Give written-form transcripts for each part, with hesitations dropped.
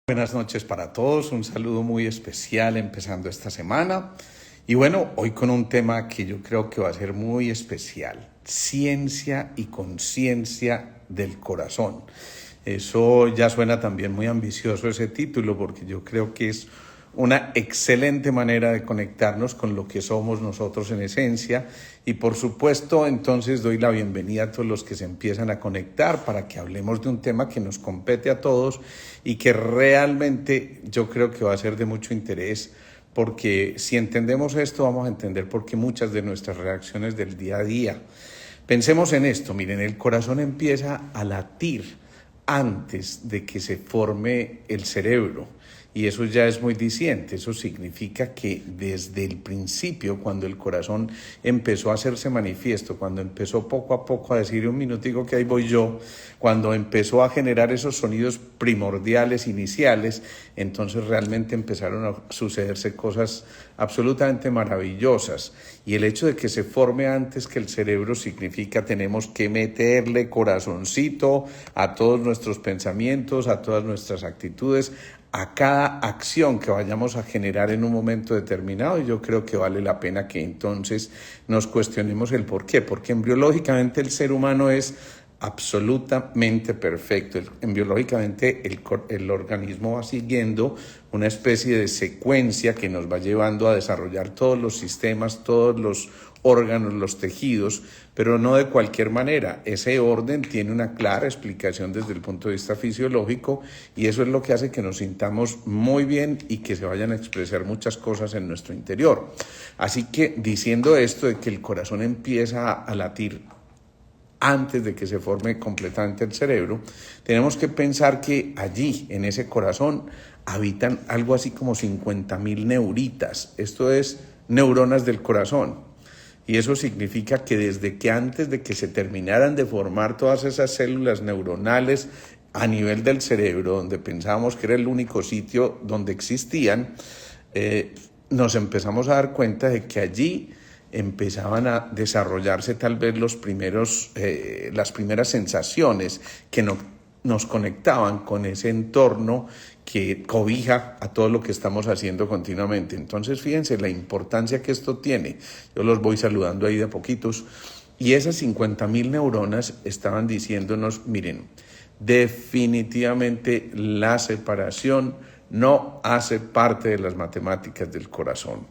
Buenas noches para todos, un saludo muy especial empezando esta semana. Y bueno, hoy con un tema que yo creo que va a ser muy especial, ciencia y conciencia del corazón. Eso ya suena también muy ambicioso ese título, porque yo creo que es una excelente manera de conectarnos con lo que somos nosotros en esencia. Y por supuesto, entonces doy la bienvenida a todos los que se empiezan a conectar para que hablemos de un tema que nos compete a todos y que realmente yo creo que va a ser de mucho interés, porque si entendemos esto vamos a entender por qué muchas de nuestras reacciones del día a día. Pensemos en esto, miren, el corazón empieza a latir antes de que se forme el cerebro. Y eso ya es muy diciente, eso significa que desde el principio, cuando el corazón empezó a hacerse manifiesto, cuando empezó poco a poco a decir un minutico que ahí voy yo, cuando empezó a generar esos sonidos primordiales, iniciales, entonces realmente empezaron a sucederse cosas absolutamente maravillosas. Y el hecho de que se forme antes que el cerebro significa tenemos que meterle corazoncito a todos nuestros pensamientos, a todas nuestras actitudes, a cada acción que vayamos a generar en un momento determinado. Y yo creo que vale la pena que entonces nos cuestionemos el por qué, porque embriológicamente el ser humano es absolutamente perfecto. Embriológicamente el organismo va siguiendo una especie de secuencia que nos va llevando a desarrollar todos los sistemas, todos los órganos, los tejidos, pero no de cualquier manera. Ese orden tiene una clara explicación desde el punto de vista fisiológico y eso es lo que hace que nos sintamos muy bien y que se vayan a expresar muchas cosas en nuestro interior. Así que diciendo esto de que el corazón empieza a latir antes de que se forme completamente el cerebro, tenemos que pensar que allí, en ese corazón, habitan algo así como 50.000 neuritas. Esto es neuronas del corazón. Y eso significa que desde que antes de que se terminaran de formar todas esas células neuronales a nivel del cerebro, donde pensábamos que era el único sitio donde existían, nos empezamos a dar cuenta de que allí empezaban a desarrollarse tal vez las primeras sensaciones que nos conectaban con ese entorno que cobija a todo lo que estamos haciendo continuamente. Entonces, fíjense la importancia que esto tiene. Yo los voy saludando ahí de a poquitos. Y esas 50.000 neuronas estaban diciéndonos, miren, definitivamente la separación no hace parte de las matemáticas del corazón.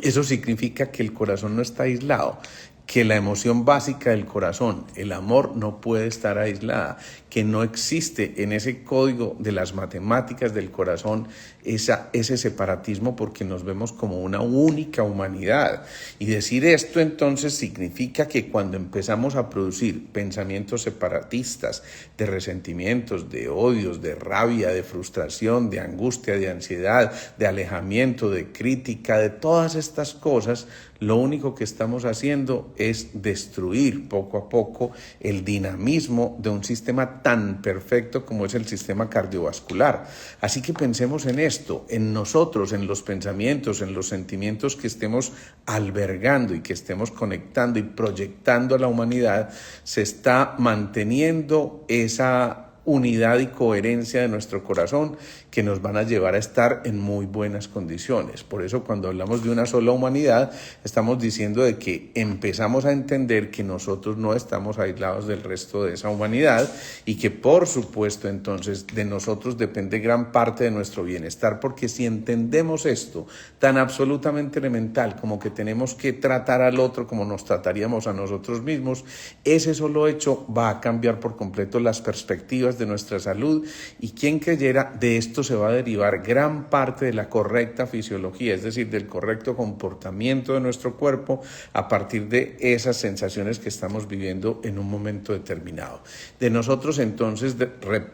Eso significa que el corazón no está aislado, que la emoción básica del corazón, el amor, no puede estar aislada, que no existe en ese código de las matemáticas del corazón ese separatismo, porque nos vemos como una única humanidad. Y decir esto entonces significa que cuando empezamos a producir pensamientos separatistas, de resentimientos, de odios, de rabia, de frustración, de angustia, de ansiedad, de alejamiento, de crítica, de todas estas cosas, lo único que estamos haciendo es destruir poco a poco el dinamismo de un sistema tan perfecto como es el sistema cardiovascular. Así que pensemos en esto, en nosotros, en los pensamientos, en los sentimientos que estemos albergando y que estemos conectando y proyectando a la humanidad, se está manteniendo esa unidad y coherencia de nuestro corazón que nos van a llevar a estar en muy buenas condiciones. Por eso cuando hablamos de una sola humanidad, estamos diciendo de que empezamos a entender que nosotros no estamos aislados del resto de esa humanidad y que por supuesto entonces de nosotros depende gran parte de nuestro bienestar, porque si entendemos esto tan absolutamente elemental como que tenemos que tratar al otro como nos trataríamos a nosotros mismos, ese solo hecho va a cambiar por completo las perspectivas de nuestra salud, y quien creyera, de esto se va a derivar gran parte de la correcta fisiología, es decir, del correcto comportamiento de nuestro cuerpo a partir de esas sensaciones que estamos viviendo en un momento determinado. De nosotros entonces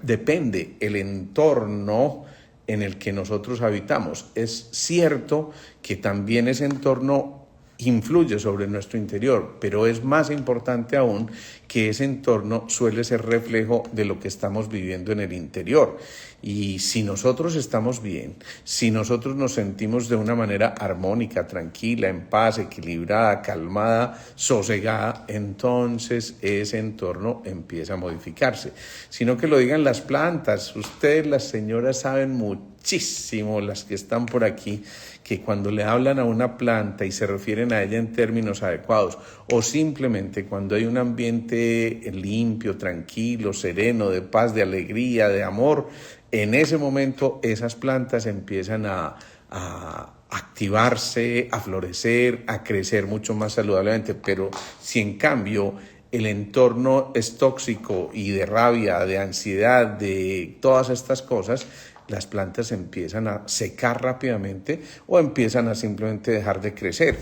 depende el entorno en el que nosotros habitamos. Es cierto que también ese entorno influye sobre nuestro interior, pero es más importante aún que ese entorno suele ser reflejo de lo que estamos viviendo en el interior. Y si nosotros estamos bien, si nosotros nos sentimos de una manera armónica, tranquila, en paz, equilibrada, calmada, sosegada, entonces ese entorno empieza a modificarse. Sino que lo digan las plantas. Ustedes, las señoras, saben muchísimo, las que están por aquí, que cuando le hablan a una planta y se refieren a ella en términos adecuados, o simplemente cuando hay un ambiente limpio, tranquilo, sereno, de paz, de alegría, de amor, en ese momento esas plantas empiezan a activarse, a florecer, a crecer mucho más saludablemente. Pero si en cambio el entorno es tóxico y de rabia, de ansiedad, de todas estas cosas, las plantas empiezan a secar rápidamente o empiezan a simplemente dejar de crecer.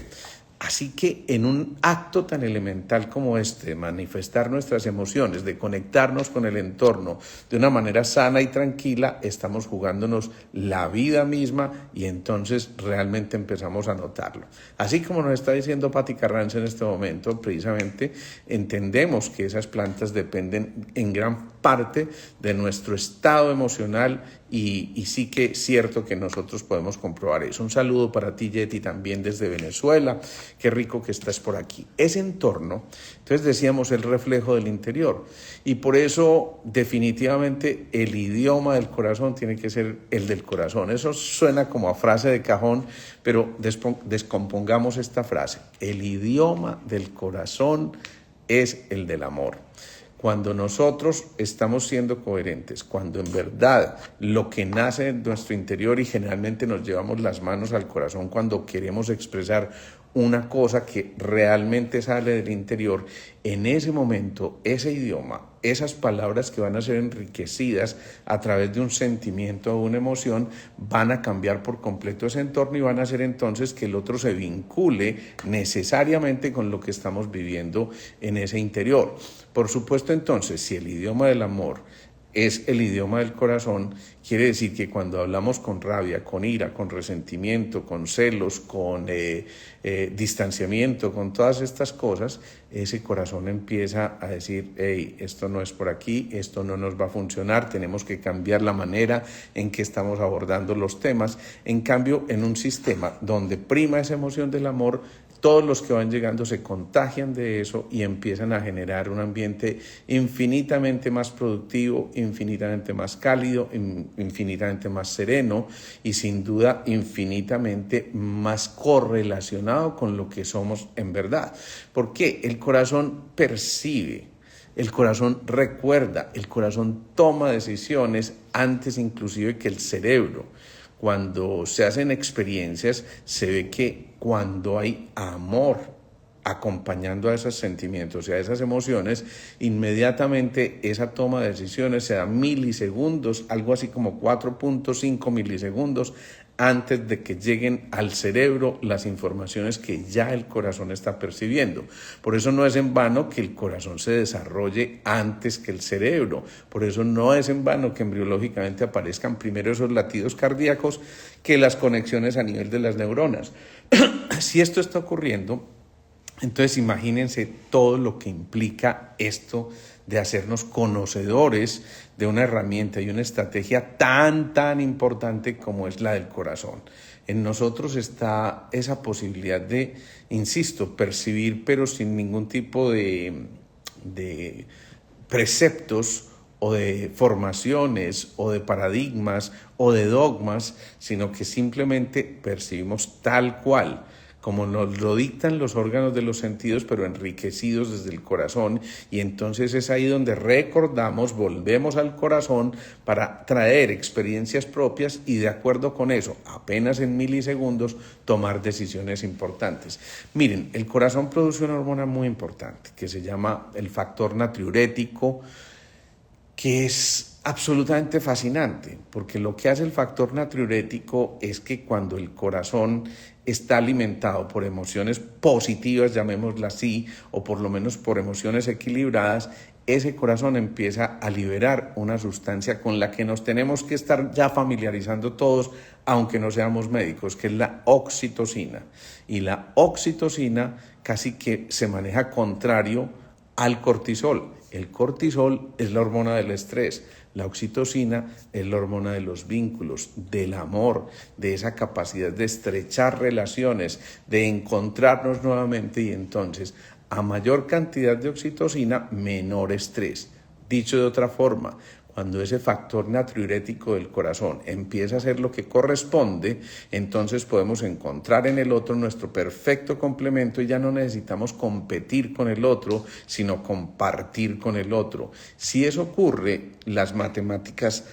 Así que en un acto tan elemental como este, de manifestar nuestras emociones, de conectarnos con el entorno de una manera sana y tranquila, estamos jugándonos la vida misma y entonces realmente empezamos a notarlo. Así como nos está diciendo Patti Carranza en este momento, precisamente entendemos que esas plantas dependen en gran parte de nuestro estado emocional y sí que es cierto que nosotros podemos comprobar eso. Un saludo para ti, Yeti, también desde Venezuela. Qué rico que estás por aquí. Ese entorno, entonces decíamos, el reflejo del interior. Y por eso definitivamente el idioma del corazón tiene que ser el del corazón. Eso suena como a frase de cajón, pero descompongamos esta frase. El idioma del corazón es el del amor. Cuando nosotros estamos siendo coherentes, cuando en verdad lo que nace en nuestro interior, y generalmente nos llevamos las manos al corazón cuando queremos expresar una cosa que realmente sale del interior, en ese momento, ese idioma, esas palabras que van a ser enriquecidas a través de un sentimiento o una emoción, van a cambiar por completo ese entorno y van a hacer entonces que el otro se vincule necesariamente con lo que estamos viviendo en ese interior. Por supuesto, entonces, si el idioma del amor es el idioma del corazón, quiere decir que cuando hablamos con rabia, con ira, con resentimiento, con celos, con distanciamiento, con todas estas cosas, ese corazón empieza a decir, hey, esto no es por aquí, esto no nos va a funcionar, tenemos que cambiar la manera en que estamos abordando los temas. En cambio, en un sistema donde prima esa emoción del amor, todos los que van llegando se contagian de eso y empiezan a generar un ambiente infinitamente más productivo, infinitamente más cálido, infinitamente más sereno y sin duda infinitamente más correlacionado con lo que somos en verdad. Porque el corazón percibe, el corazón recuerda, el corazón toma decisiones antes inclusive que el cerebro. Cuando se hacen experiencias, se ve que cuando hay amor acompañando a esos sentimientos y a esas emociones, inmediatamente esa toma de decisiones se da milisegundos, algo así como 4.5 milisegundos antes de que lleguen al cerebro las informaciones que ya el corazón está percibiendo. Por eso no es en vano que el corazón se desarrolle antes que el cerebro. Por eso no es en vano que embriológicamente aparezcan primero esos latidos cardíacos que las conexiones a nivel de las neuronas. Si esto está ocurriendo, entonces imagínense todo lo que implica esto de hacernos conocedores de una herramienta y una estrategia tan importante como es la del corazón. En nosotros está esa posibilidad de, insisto, percibir, pero sin ningún tipo de preceptos o de formaciones o de paradigmas o de dogmas, sino que simplemente percibimos tal cual, como nos lo dictan los órganos de los sentidos, pero enriquecidos desde el corazón, y entonces es ahí donde recordamos, volvemos al corazón para traer experiencias propias y de acuerdo con eso, apenas en milisegundos, tomar decisiones importantes. Miren, el corazón produce una hormona muy importante que se llama el factor natriurético, que es absolutamente fascinante, porque lo que hace el factor natriurético es que cuando el corazón está alimentado por emociones positivas, llamémoslas así, o por lo menos por emociones equilibradas, ese corazón empieza a liberar una sustancia con la que nos tenemos que estar ya familiarizando todos, aunque no seamos médicos, que es la oxitocina. Y la oxitocina casi que se maneja contrario al cortisol. El cortisol es la hormona del estrés. La oxitocina es la hormona de los vínculos, del amor, de esa capacidad de estrechar relaciones, de encontrarnos nuevamente, y entonces a mayor cantidad de oxitocina, menor estrés. Dicho de otra forma, cuando ese factor natriurético del corazón empieza a hacer lo que corresponde, entonces podemos encontrar en el otro nuestro perfecto complemento y ya no necesitamos competir con el otro, sino compartir con el otro. Si eso ocurre, las matemáticas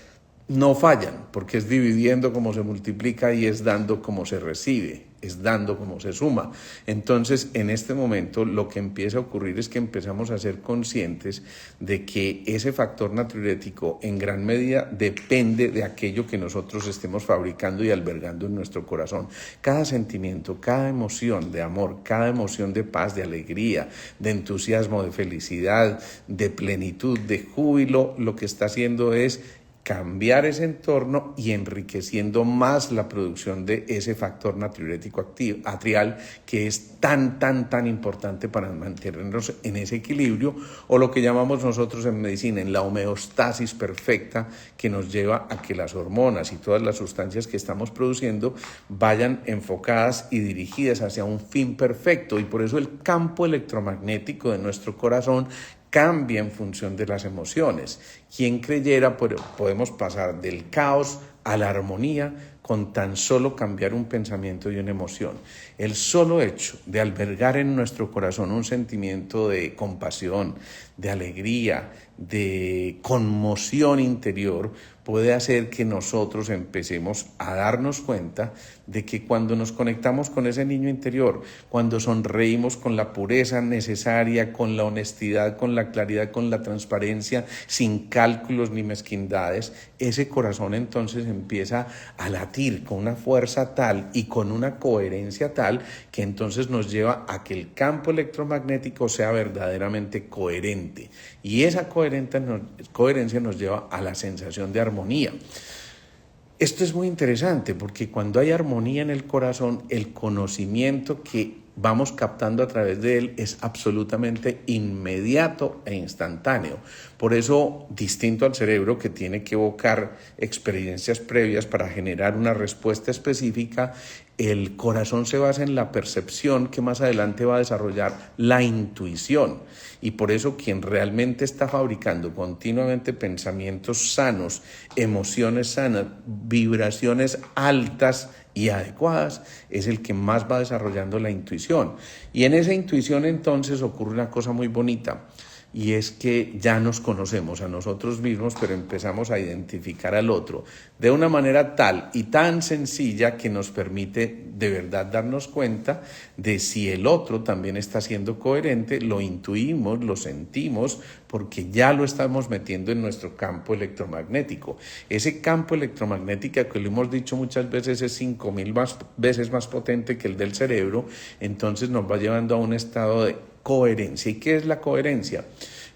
no fallan, porque es dividiendo como se multiplica y es dando como se recibe, es dando como se suma. Entonces, en este momento, lo que empieza a ocurrir es que empezamos a ser conscientes de que ese factor natriurético en gran medida depende de aquello que nosotros estemos fabricando y albergando en nuestro corazón. Cada sentimiento, cada emoción de amor, cada emoción de paz, de alegría, de entusiasmo, de felicidad, de plenitud, de júbilo, lo que está haciendo es cambiar ese entorno y enriqueciendo más la producción de ese factor natriurético atrial, que es tan importante para mantenernos en ese equilibrio, o lo que llamamos nosotros en medicina en la homeostasis perfecta, que nos lleva a que las hormonas y todas las sustancias que estamos produciendo vayan enfocadas y dirigidas hacia un fin perfecto. Y por eso el campo electromagnético de nuestro corazón cambia en función de las emociones. Quien creyera, podemos pasar del caos a la armonía con tan solo cambiar un pensamiento y una emoción. El solo hecho de albergar en nuestro corazón un sentimiento de compasión, de alegría, de conmoción interior, puede hacer que nosotros empecemos a darnos cuenta de que cuando nos conectamos con ese niño interior, cuando sonreímos con la pureza necesaria, con la honestidad, con la claridad, con la transparencia, sin cálculos ni mezquindades, ese corazón entonces empieza a latir con una fuerza tal y con una coherencia tal que entonces nos lleva a que el campo electromagnético sea verdaderamente coherente. Y esa coherencia nos lleva a la sensación de armonía. Esto es muy interesante porque cuando hay armonía en el corazón, el conocimiento que vamos captando a través de él es absolutamente inmediato e instantáneo. Por eso, distinto al cerebro, que tiene que evocar experiencias previas para generar una respuesta específica, el corazón se basa en la percepción, que más adelante va a desarrollar la intuición. Y por eso quien realmente está fabricando continuamente pensamientos sanos, emociones sanas, vibraciones altas y adecuadas, es el que más va desarrollando la intuición. Y en esa intuición entonces ocurre una cosa muy bonita, y es que ya nos conocemos a nosotros mismos, pero empezamos a identificar al otro de una manera tal y tan sencilla que nos permite de verdad darnos cuenta de si el otro también está siendo coherente. Lo intuimos, lo sentimos, porque ya lo estamos metiendo en nuestro campo electromagnético. Ese campo electromagnético, que lo hemos dicho muchas veces, es 5,000 veces más potente que el del cerebro, entonces nos va llevando a un estado de coherencia. ¿Y qué es la coherencia?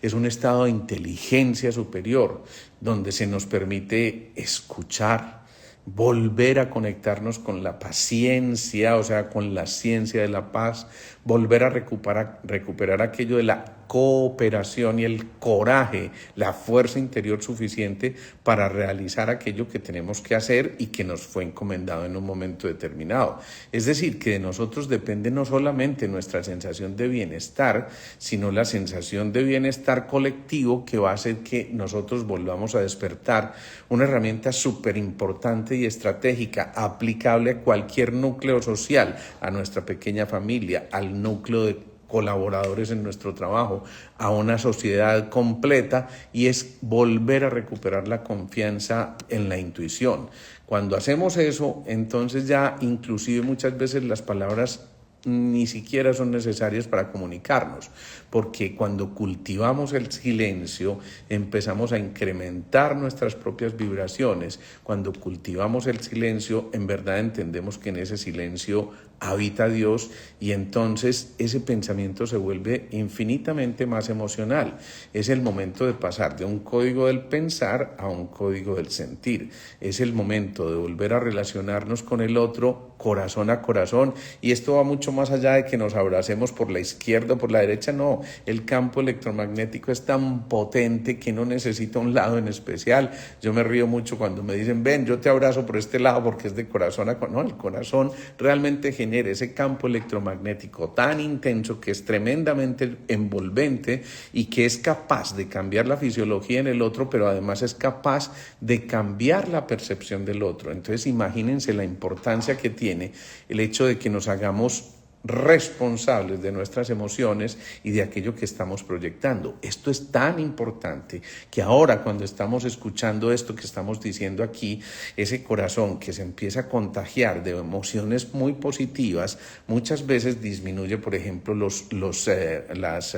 Es un estado de inteligencia superior, donde se nos permite escuchar, volver a conectarnos con la paciencia, o sea, con la ciencia de la paz, volver a recuperar aquello de la cooperación y el coraje, la fuerza interior suficiente para realizar aquello que tenemos que hacer y que nos fue encomendado en un momento determinado. Es decir, que de nosotros depende no solamente nuestra sensación de bienestar, sino la sensación de bienestar colectivo, que va a hacer que nosotros volvamos a despertar una herramienta súper importante y estratégica, aplicable a cualquier núcleo social, a nuestra pequeña familia, al núcleo de colaboradores en nuestro trabajo, a una sociedad completa, y es volver a recuperar la confianza en la intuición. Cuando hacemos eso, entonces ya inclusive muchas veces las palabras ni siquiera son necesarias para comunicarnos, porque cuando cultivamos el silencio empezamos a incrementar nuestras propias vibraciones. Cuando cultivamos el silencio, en verdad entendemos que en ese silencio habita Dios, y entonces ese pensamiento se vuelve infinitamente más emocional. Es el momento de pasar de un código del pensar a un código del sentir. Es el momento de volver a relacionarnos con el otro corazón a corazón, y esto va mucho más allá de que nos abracemos por la izquierda o por la derecha. No, el campo electromagnético es tan potente que no necesita un lado en especial. Yo me río mucho cuando me dicen, ven, yo te abrazo por este lado porque es de corazón a corazón. No, el corazón realmente genera ese campo electromagnético tan intenso que es tremendamente envolvente y que es capaz de cambiar la fisiología en el otro, pero además es capaz de cambiar la percepción del otro. Entonces imagínense la importancia que tiene el hecho de que nos hagamos responsables de nuestras emociones y de aquello que estamos proyectando. Esto es tan importante que ahora, cuando estamos escuchando esto que estamos diciendo aquí, ese corazón que se empieza a contagiar de emociones muy positivas, muchas veces disminuye, por ejemplo, las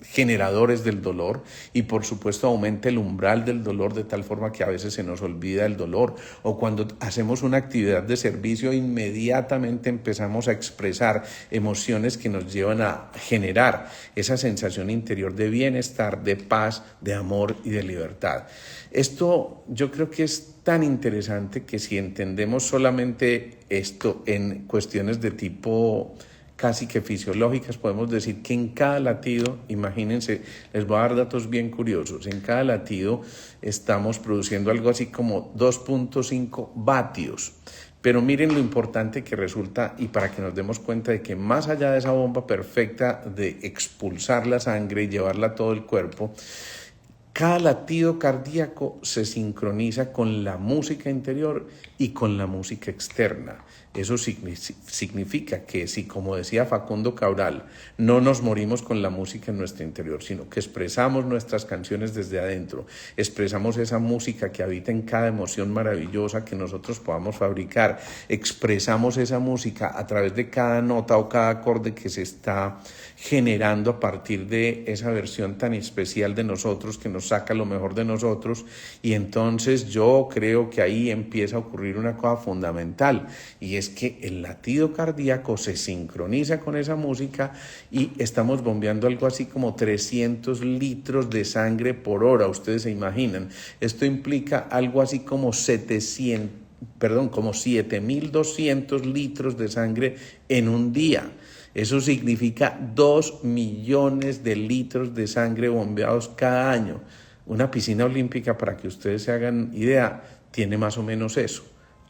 generadores del dolor, y por supuesto aumenta el umbral del dolor de tal forma que a veces se nos olvida el dolor, o cuando hacemos una actividad de servicio inmediatamente empezamos a expresar emociones que nos llevan a generar esa sensación interior de bienestar, de paz, de amor y de libertad. Esto yo creo que es tan interesante que si entendemos solamente esto en cuestiones de tipo casi que fisiológicas, podemos decir que en cada latido, imagínense, les voy a dar datos bien curiosos, en cada latido estamos produciendo algo así como 2.5 vatios. Pero miren lo importante que resulta, y para que nos demos cuenta de que más allá de esa bomba perfecta de expulsar la sangre y llevarla a todo el cuerpo, cada latido cardíaco se sincroniza con la música interior y con la música externa. Eso significa que si, como decía Facundo Cabral, no nos morimos con la música en nuestro interior, sino que expresamos nuestras canciones desde adentro, expresamos esa música que habita en cada emoción maravillosa que nosotros podamos fabricar, expresamos esa música a través de cada nota o cada acorde que se está generando a partir de esa versión tan especial de nosotros que nos saca lo mejor de nosotros, y entonces yo creo que ahí empieza a ocurrir una cosa fundamental, y es que el latido cardíaco se sincroniza con esa música y estamos bombeando algo así como 300 litros de sangre por hora. Ustedes se imaginan, esto implica algo así como 7.200 litros de sangre en un día. Eso significa 2 millones de litros de sangre bombeados cada año. Una piscina olímpica, para que ustedes se hagan idea, tiene más o menos eso.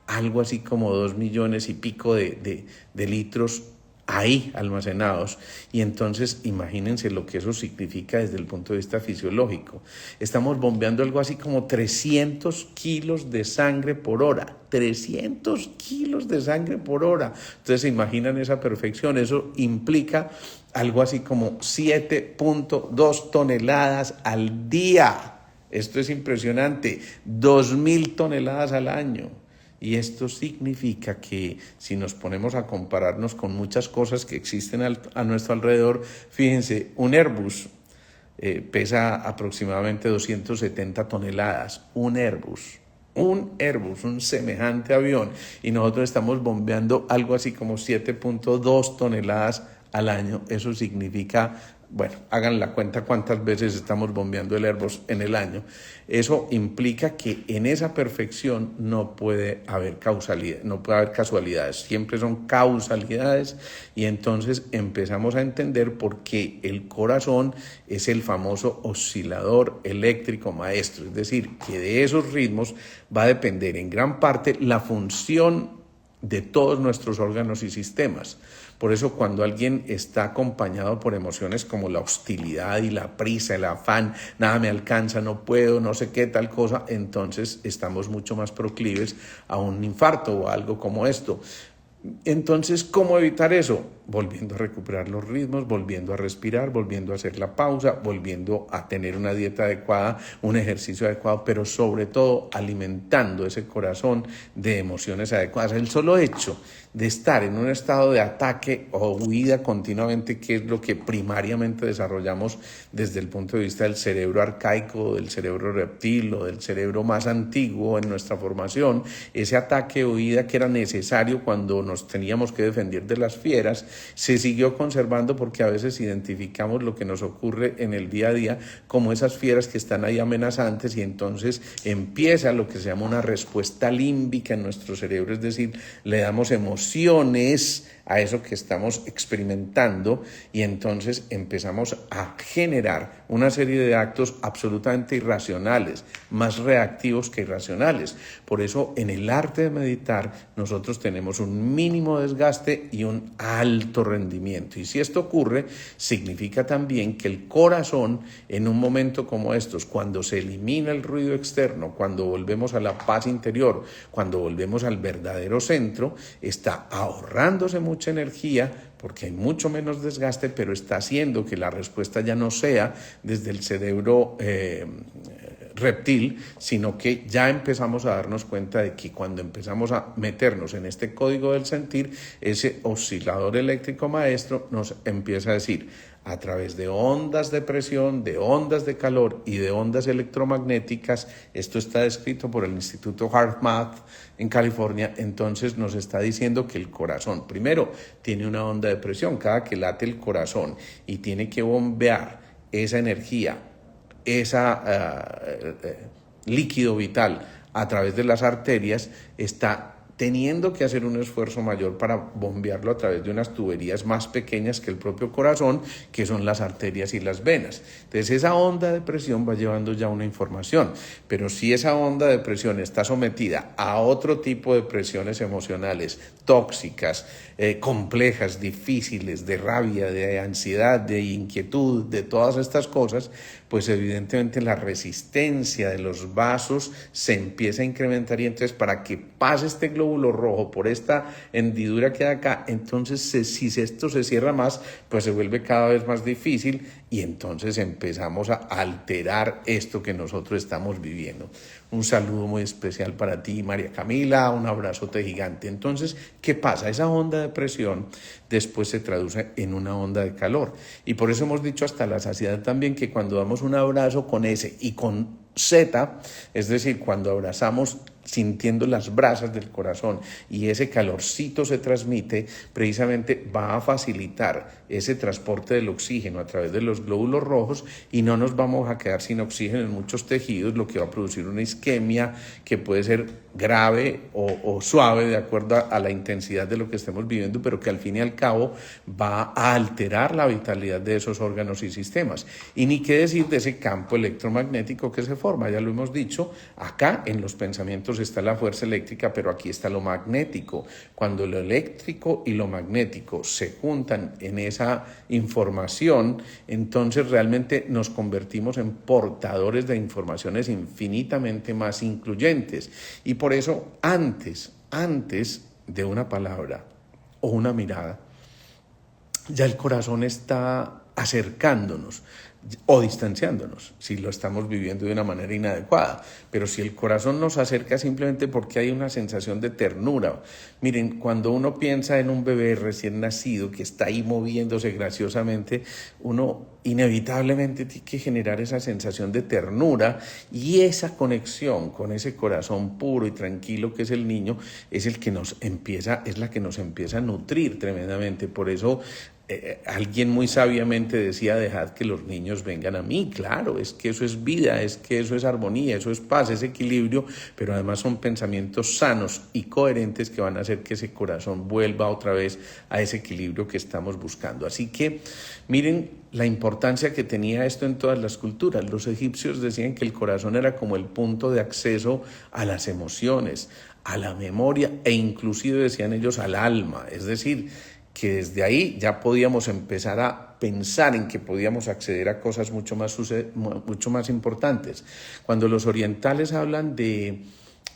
Algo así como 2 millones y pico de litros ahí almacenados. Y entonces imagínense lo que eso significa desde el punto de vista fisiológico. Estamos bombeando algo así como 300 kilos de sangre por hora. 300 kilos de sangre por hora. Entonces se imaginan esa perfección. Eso implica algo así como 7.2 toneladas al día. Esto es impresionante. 2.000 toneladas al año. Y esto significa que si nos ponemos a compararnos con muchas cosas que existen a nuestro alrededor, fíjense, un Airbus pesa aproximadamente 270 toneladas, un Airbus, un semejante avión, y nosotros estamos bombeando algo así como 7.2 toneladas al año. Eso significa, bueno, hagan la cuenta cuántas veces estamos bombeando el Airbus en el año. Eso implica que en esa perfección no puede haber causalidad, no puede haber casualidades, siempre son causalidades, y entonces empezamos a entender por qué el corazón es el famoso oscilador eléctrico maestro, es decir, que de esos ritmos va a depender en gran parte la función de todos nuestros órganos y sistemas. Por eso cuando alguien está acompañado por emociones como la hostilidad y la prisa, el afán, nada me alcanza, no puedo, no sé qué, tal cosa, entonces estamos mucho más proclives a un infarto o algo como esto. Entonces, ¿cómo evitar eso? volviendo a recuperar los ritmos, volviendo a respirar, volviendo a hacer la pausa, volviendo a tener una dieta adecuada, un ejercicio adecuado, pero sobre todo alimentando ese corazón de emociones adecuadas. El solo hecho de estar en un estado de ataque o huida continuamente, que es lo que primariamente desarrollamos desde el punto de vista del cerebro arcaico, del cerebro reptil o del cerebro más antiguo en nuestra formación, ese ataque o huida que era necesario cuando nos teníamos que defender de las fieras, se siguió conservando porque a veces identificamos lo que nos ocurre en el día a día como esas fieras que están ahí amenazantes, y entonces empieza lo que se llama una respuesta límbica en nuestro cerebro, es decir, le damos emociones a eso que estamos experimentando, y entonces empezamos a generar una serie de actos absolutamente irracionales, más reactivos que irracionales. Por eso en el arte de meditar nosotros tenemos un mínimo desgaste y un alto rendimiento, y si esto ocurre significa también que el corazón en un momento como estos, cuando se elimina el ruido externo, cuando volvemos a la paz interior, cuando volvemos al verdadero centro, está ahorrándose mucha energía porque hay mucho menos desgaste, pero está haciendo que la respuesta ya no sea desde el cerebro reptil, sino que ya empezamos a darnos cuenta de que cuando empezamos a meternos en este código del sentir, ese oscilador eléctrico maestro nos empieza a decir, a través de ondas de presión, de ondas de calor y de ondas electromagnéticas, esto está descrito por el Instituto HeartMath en California, entonces nos está diciendo que el corazón, primero, tiene una onda de presión, cada que late el corazón y tiene que bombear esa energía, líquido vital a través de las arterias, está teniendo que hacer un esfuerzo mayor para bombearlo a través de unas tuberías más pequeñas que el propio corazón, que son las arterias y las venas. Entonces esa onda de presión va llevando ya una información, pero si esa onda de presión está sometida a otro tipo de presiones emocionales tóxicas, complejas, difíciles, de rabia, de ansiedad, de inquietud, de todas estas cosas, pues evidentemente la resistencia de los vasos se empieza a incrementar, y entonces para que pase este glóbulo rojo por esta hendidura que hay acá, entonces si esto se cierra más, pues se vuelve cada vez más difícil, y entonces empezamos a alterar esto que nosotros estamos viviendo. Un saludo muy especial para ti, María Camila, un abrazote gigante. Entonces, ¿qué pasa? Esa onda de presión después se traduce en una onda de calor, y por eso hemos dicho hasta la saciedad también que cuando damos un abrazo con S y con Z, es decir, cuando abrazamos sintiendo las brasas del corazón y ese calorcito se transmite, precisamente va a facilitar ese transporte del oxígeno a través de los glóbulos rojos, y no nos vamos a quedar sin oxígeno en muchos tejidos, lo que va a producir una isquemia que puede ser grave o suave de acuerdo a la intensidad de lo que estemos viviendo, pero que al fin y al cabo va a alterar la vitalidad de esos órganos y sistemas. Y ni qué decir de ese campo electromagnético que se forma, ya lo hemos dicho, acá en los pensamientos está la fuerza eléctrica, pero aquí está lo magnético. Cuando lo eléctrico y lo magnético se juntan en esa información, entonces realmente nos convertimos en portadores de informaciones infinitamente más incluyentes. Y por eso antes de una palabra o una mirada, ya el corazón está acercándonos o distanciándonos, si lo estamos viviendo de una manera inadecuada. Pero si el corazón nos acerca simplemente porque hay una sensación de ternura. Miren, cuando uno piensa en un bebé recién nacido que está ahí moviéndose graciosamente, uno inevitablemente tiene que generar esa sensación de ternura, y esa conexión con ese corazón puro y tranquilo que es el niño es la que nos empieza a nutrir tremendamente. Por eso alguien muy sabiamente decía, dejad que los niños vengan a mí. Claro, es que eso es vida, es que eso es armonía, eso es paz, es equilibrio, pero además son pensamientos sanos y coherentes que van a hacer que ese corazón vuelva otra vez a ese equilibrio que estamos buscando. Así que miren la importancia que tenía esto en todas las culturas. Los egipcios decían que el corazón era como el punto de acceso a las emociones, a la memoria, e inclusive decían ellos al alma, es decir, que desde ahí ya podíamos empezar a pensar en que podíamos acceder a cosas mucho más importantes. Cuando los orientales hablan de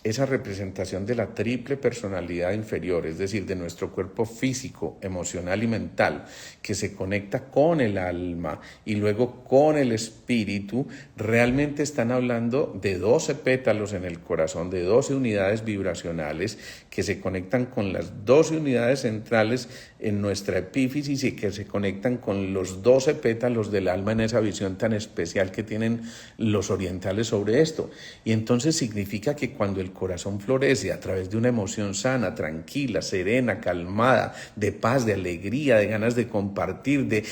esa representación de la triple personalidad inferior, es decir, de nuestro cuerpo físico, emocional y mental, que se conecta con el alma y luego con el espíritu, realmente están hablando de 12 pétalos en el corazón, de 12 unidades vibracionales que se conectan con las 12 unidades centrales en nuestra epífisis y que se conectan con los 12 pétalos del alma en esa visión tan especial que tienen los orientales sobre esto. Y entonces significa que cuando el corazón florece a través de una emoción sana, tranquila, serena, calmada, de paz, de alegría, de ganas de compartir, de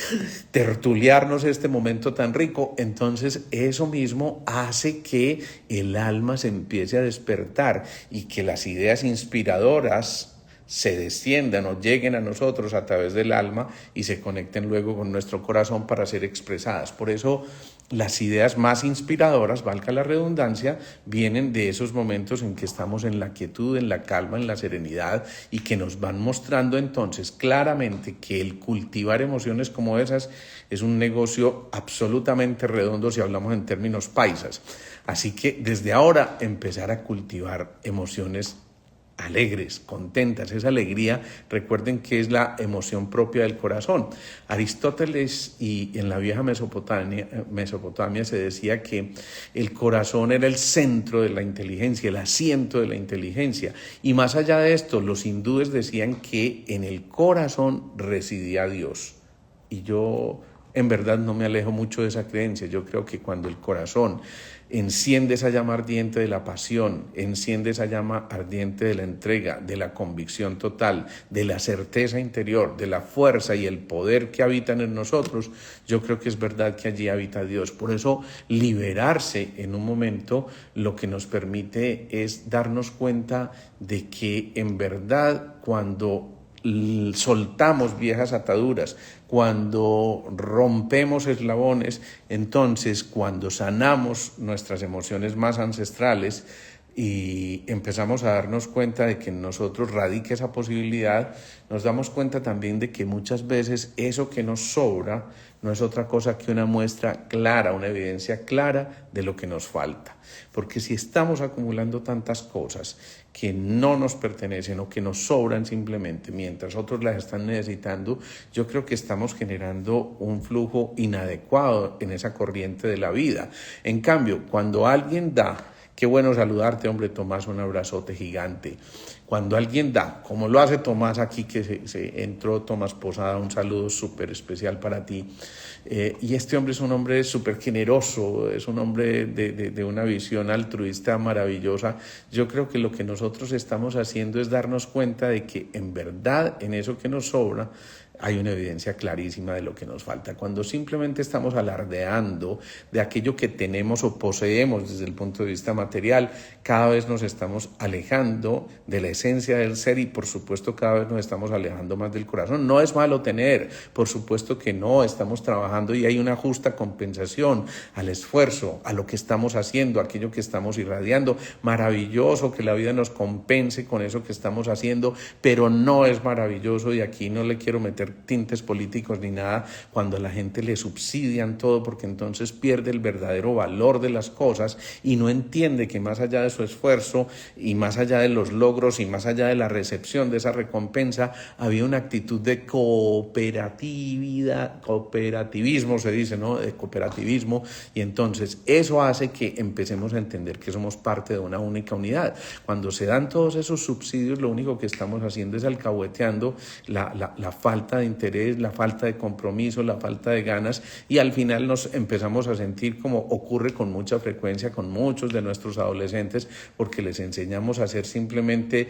tertuliarnos este momento tan rico, entonces eso mismo hace que el alma se empiece a despertar y que las ideas inspiradoras se desciendan o lleguen a nosotros a través del alma y se conecten luego con nuestro corazón para ser expresadas. Por eso las ideas más inspiradoras, valga la redundancia, vienen de esos momentos en que estamos en la quietud, en la calma, en la serenidad y que nos van mostrando entonces claramente que el cultivar emociones como esas es un negocio absolutamente redondo si hablamos en términos paisas. Así que desde ahora empezar a cultivar emociones alegres, contentas. Esa alegría, recuerden que es la emoción propia del corazón. Aristóteles y en la vieja Mesopotamia se decía que el corazón era el centro de la inteligencia, el asiento de la inteligencia. Y más allá de esto, los hindúes decían que en el corazón residía Dios. Y yo en verdad no me alejo mucho de esa creencia. Yo creo que cuando el corazón enciende esa llama ardiente de la pasión, enciende esa llama ardiente de la entrega, de la convicción total, de la certeza interior, de la fuerza y el poder que habitan en nosotros, yo creo que es verdad que allí habita Dios. Por eso liberarse en un momento lo que nos permite es darnos cuenta de que en verdad cuando soltamos viejas ataduras, cuando rompemos eslabones, entonces cuando sanamos nuestras emociones más ancestrales y empezamos a darnos cuenta de que en nosotros radica esa posibilidad, nos damos cuenta también de que muchas veces eso que nos sobra no es otra cosa que una muestra clara, una evidencia clara de lo que nos falta. Porque si estamos acumulando tantas cosas que no nos pertenecen o que nos sobran simplemente mientras otros las están necesitando, yo creo que estamos generando un flujo inadecuado en esa corriente de la vida. En cambio, cuando alguien da, qué bueno saludarte, hombre, Tomás, un abrazote gigante. Cuando alguien da, como lo hace Tomás aquí, que se entró Tomás Posada, un saludo súper especial para ti. Y este hombre es un hombre súper generoso, es un hombre de una visión altruista maravillosa. Yo creo que lo que nosotros estamos haciendo es darnos cuenta de que en verdad en eso que nos sobra hay una evidencia clarísima de lo que nos falta. Cuando simplemente estamos alardeando de aquello que tenemos o poseemos desde el punto de vista material, cada vez nos estamos alejando de la esencia del ser y por supuesto cada vez nos estamos alejando más del corazón. No es malo tener, por supuesto que no, estamos trabajando y hay una justa compensación al esfuerzo, a lo que estamos haciendo, a aquello que estamos irradiando. Maravilloso que la vida nos compense con eso que estamos haciendo, pero no es maravilloso, y aquí no le quiero meter tintes políticos ni nada, cuando a la gente le subsidian todo, porque entonces pierde el verdadero valor de las cosas y no entiende que más allá de su esfuerzo y más allá de los logros y más allá de la recepción de esa recompensa, había una actitud de cooperativismo se dice, ¿no? De cooperativismo, y entonces eso hace que empecemos a entender que somos parte de una única unidad. Cuando se dan todos esos subsidios, lo único que estamos haciendo es alcahueteando la falta de interés, la falta de compromiso, la falta de ganas, y al final nos empezamos a sentir como ocurre con mucha frecuencia con muchos de nuestros adolescentes, porque les enseñamos a ser simplemente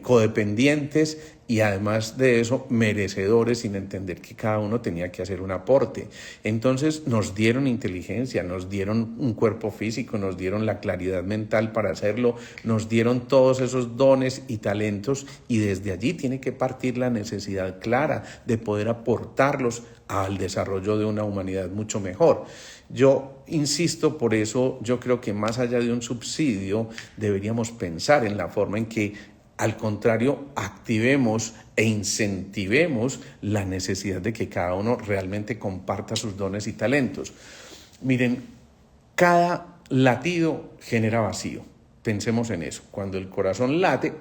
codependientes y además de eso merecedores, sin entender que cada uno tenía que hacer un aporte. Entonces nos dieron inteligencia, nos dieron un cuerpo físico, nos dieron la claridad mental para hacerlo, nos dieron todos esos dones y talentos, y desde allí tiene que partir la necesidad clara de poder aportarlos al desarrollo de una humanidad mucho mejor. Yo insisto, por eso yo creo que más allá de un subsidio deberíamos pensar en la forma en que, al contrario, activemos e incentivemos la necesidad de que cada uno realmente comparta sus dones y talentos. Miren, cada latido genera vacío. Pensemos en eso. Cuando el corazón late,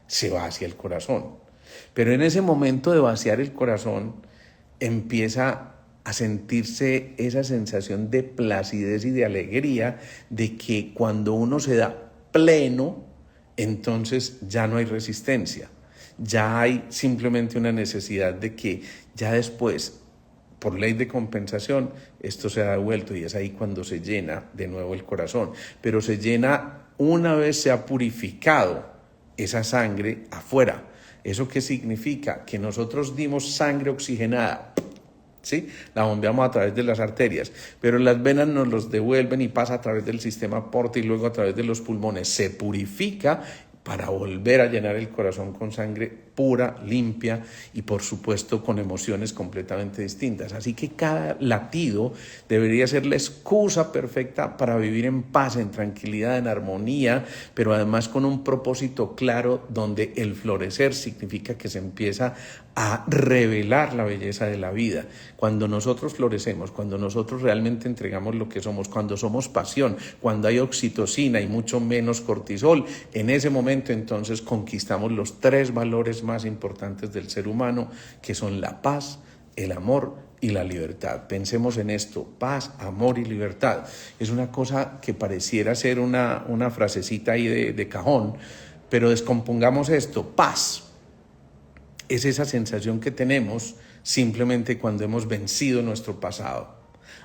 se va hacia el corazón. Pero en ese momento de vaciar el corazón, empieza a sentirse esa sensación de placidez y de alegría de que cuando uno se da pleno, entonces ya no hay resistencia. Ya hay simplemente una necesidad de que ya después, por ley de compensación, esto se ha devuelto y es ahí cuando se llena de nuevo el corazón. Pero se llena una vez se ha purificado esa sangre afuera. ¿Eso qué significa? Que nosotros dimos sangre oxigenada, ¿sí? La bombeamos a través de las arterias, pero las venas nos los devuelven y pasa a través del sistema porta y luego a través de los pulmones. Se purifica para volver a llenar el corazón con sangre pura, limpia y por supuesto con emociones completamente distintas. Así que cada latido debería ser la excusa perfecta para vivir en paz, en tranquilidad, en armonía, pero además con un propósito claro donde el florecer significa que se empieza a revelar la belleza de la vida. Cuando nosotros florecemos, cuando nosotros realmente entregamos lo que somos, cuando somos pasión, cuando hay oxitocina y mucho menos cortisol, en ese momento entonces conquistamos los 3 valores más importantes del ser humano, que son la paz, el amor y la libertad. Pensemos en esto: paz, amor y libertad. Es una cosa que pareciera ser una frasecita ahí de cajón, pero descompongamos esto. Paz es esa sensación que tenemos simplemente cuando hemos vencido nuestro pasado.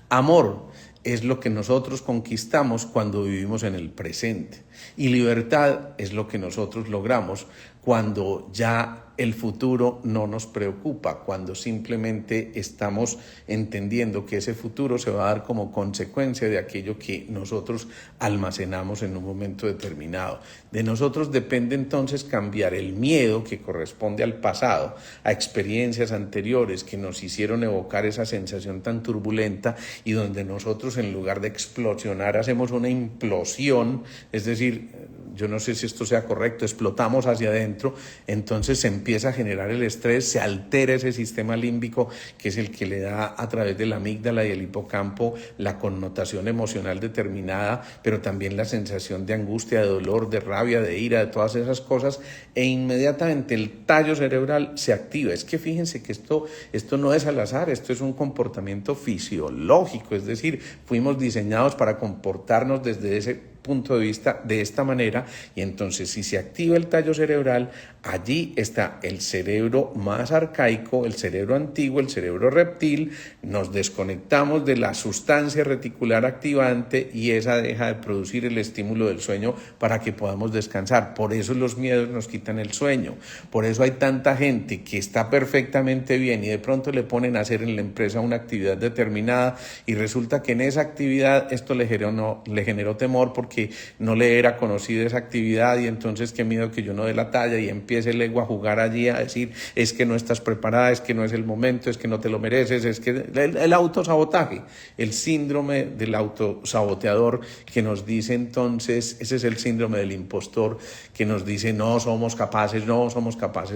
Amor es lo que nosotros conquistamos cuando vivimos en el presente. Y libertad es lo que nosotros logramos cuando ya el futuro no nos preocupa, cuando simplemente estamos entendiendo que ese futuro se va a dar como consecuencia de aquello que nosotros almacenamos en un momento determinado. De nosotros depende entonces cambiar el miedo que corresponde al pasado, a experiencias anteriores que nos hicieron evocar esa sensación tan turbulenta y donde nosotros, en lugar de explosionar, hacemos una implosión, es decir, yo no sé si esto sea correcto, explotamos hacia adentro, entonces se empieza a generar el estrés, se altera ese sistema límbico que es el que le da a través de la amígdala y el hipocampo la connotación emocional determinada, pero también la sensación de angustia, de dolor, de rabia, de ira, de todas esas cosas, e inmediatamente el tallo cerebral se activa. Es que fíjense que esto no es al azar, esto es un comportamiento fisiológico, es decir, fuimos diseñados para comportarnos desde ese punto de vista de esta manera, y entonces si se activa el tallo cerebral, allí está el cerebro más arcaico, el cerebro antiguo, el cerebro reptil, nos desconectamos de la sustancia reticular activante y esa deja de producir el estímulo del sueño para que podamos descansar. Por eso los miedos nos quitan el sueño, por eso hay tanta gente que está perfectamente bien y de pronto le ponen a hacer en la empresa una actividad determinada y resulta que en esa actividad esto le generó temor porque no le era conocida esa actividad y entonces qué miedo que yo no dé la talla y empiece el ego a jugar allí a decir es que no estás preparada, es que no es el momento, es que no te lo mereces, es que el autosabotaje, el síndrome del autosaboteador que nos dice entonces, ese es el síndrome del impostor que nos dice no somos capaces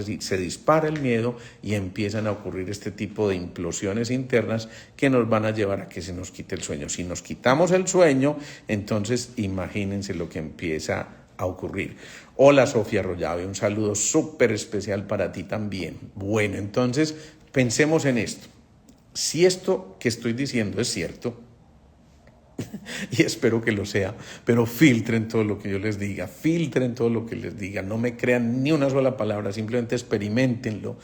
y se dispara el miedo y empiezan a ocurrir este tipo de implosiones internas que nos van a llevar a que se nos quite el sueño. Si nos quitamos el sueño, entonces imagínense lo que empieza a ocurrir. Hola Sofía Arroyave, un saludo súper especial para ti también. Bueno, entonces pensemos en esto. Si esto que estoy diciendo es cierto, y espero que lo sea, pero filtren todo lo que yo les diga, no me crean ni una sola palabra, simplemente experimentenlo.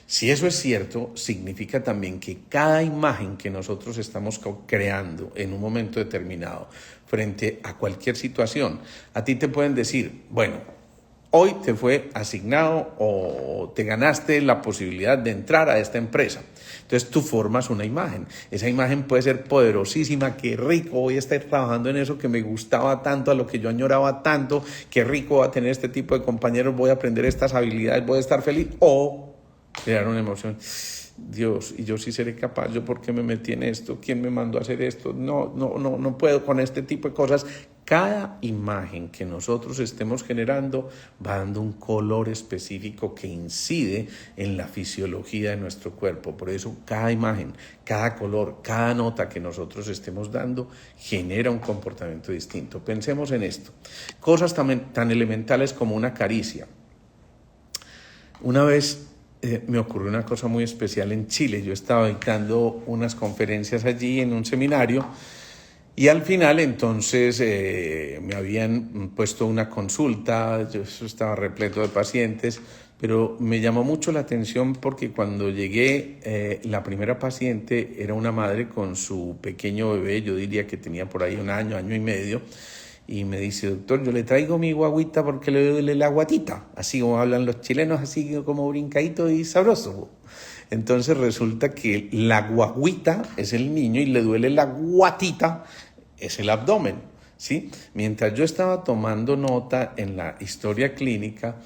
Si eso es cierto, significa también que cada imagen que nosotros estamos creando en un momento determinado frente a cualquier situación, a ti te pueden decir, bueno, hoy te fue asignado o te ganaste la posibilidad de entrar a esta empresa. Entonces tú formas una imagen. Esa imagen puede ser poderosísima, qué rico, voy a estar trabajando en eso que me gustaba tanto, a lo que yo añoraba tanto, qué rico va a tener este tipo de compañeros, voy a aprender estas habilidades, voy a estar feliz, o crear una emoción. Dios, y yo sí seré capaz, yo por qué me metí en esto, quién me mandó a hacer esto, no puedo con este tipo de cosas. Cada imagen que nosotros estemos generando va dando un color específico que incide en la fisiología de nuestro cuerpo. Por eso cada imagen, cada color, cada nota que nosotros estemos dando genera un comportamiento distinto. Pensemos en esto. Cosas tan elementales como una caricia. Una vez me ocurrió una cosa muy especial en Chile. Yo estaba dictando unas conferencias allí en un seminario y al final entonces me habían puesto una consulta, yo estaba repleto de pacientes, pero me llamó mucho la atención porque cuando llegué, la primera paciente era una madre con su pequeño bebé, yo diría que tenía por ahí un año, año y medio, y me dice, doctor, yo le traigo mi guaguita porque le duele la guatita, así como hablan los chilenos, así como brincadito y sabroso. Entonces resulta que la guaguita es el niño y le duele la guatita, es el abdomen, ¿sí? Mientras yo estaba tomando nota en la historia clínica,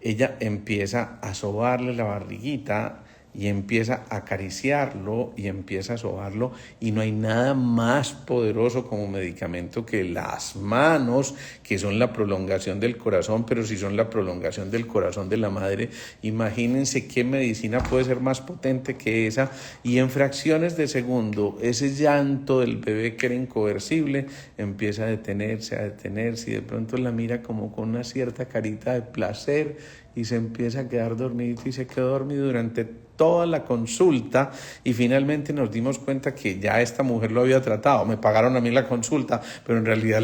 ella empieza a sobarle la barriguita y empieza a acariciarlo y empieza a sobarlo, y no hay nada más poderoso como medicamento que las manos, que son la prolongación del corazón, pero si son la prolongación del corazón de la madre, imagínense qué medicina puede ser más potente que esa. Y en fracciones de segundo ese llanto del bebé, que era incoercible, empieza a detenerse y de pronto la mira como con una cierta carita de placer y se empieza a quedar dormido, y se quedó dormido durante toda la consulta, y finalmente nos dimos cuenta que ya esta mujer lo había tratado. Me pagaron a mí la consulta, pero en realidad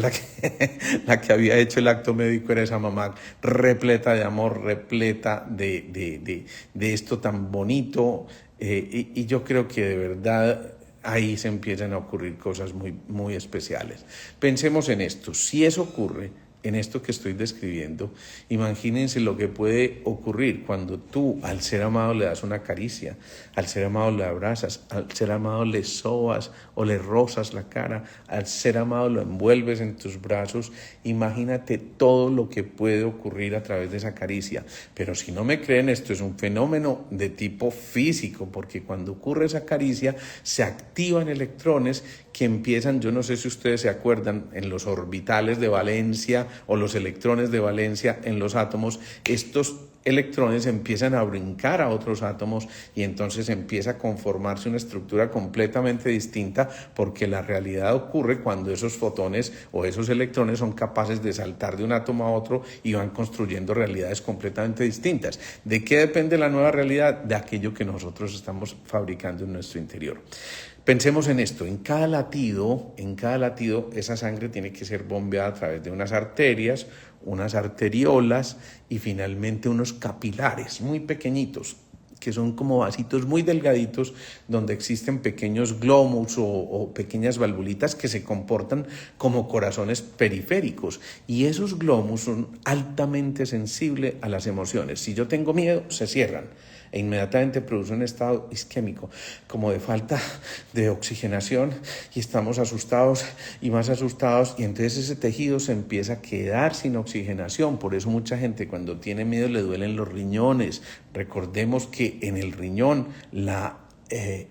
la que había hecho el acto médico era esa mamá, repleta de amor, repleta de esto tan bonito, y yo creo que de verdad ahí se empiezan a ocurrir cosas muy, muy especiales. Pensemos en esto. Si eso ocurre en esto que estoy describiendo, imagínense lo que puede ocurrir cuando tú al ser amado le das una caricia, al ser amado le abrazas, al ser amado le sobas o le rozas la cara, al ser amado lo envuelves en tus brazos. Imagínate todo lo que puede ocurrir a través de esa caricia. Pero si no me creen, esto es un fenómeno de tipo físico, porque cuando ocurre esa caricia se activan electrones que empiezan, yo no sé si ustedes se acuerdan, en los orbitales de valencia o los electrones de valencia en los átomos, estos electrones empiezan a brincar a otros átomos y entonces empieza a conformarse una estructura completamente distinta, porque la realidad ocurre cuando esos fotones o esos electrones son capaces de saltar de un átomo a otro y van construyendo realidades completamente distintas. ¿De qué depende la nueva realidad? De aquello que nosotros estamos fabricando en nuestro interior. Pensemos en esto, en cada latido esa sangre tiene que ser bombeada a través de unas arterias, unas arteriolas y finalmente unos capilares muy pequeñitos, que son como vasitos muy delgaditos donde existen pequeños glóbulos o pequeñas valvulitas que se comportan como corazones periféricos, y esos glóbulos son altamente sensibles a las emociones. Si yo tengo miedo, se cierran e inmediatamente produce un estado isquémico, como de falta de oxigenación, y estamos asustados y más asustados, y entonces ese tejido se empieza a quedar sin oxigenación. Por eso mucha gente cuando tiene miedo le duelen los riñones. Recordemos que en el riñón la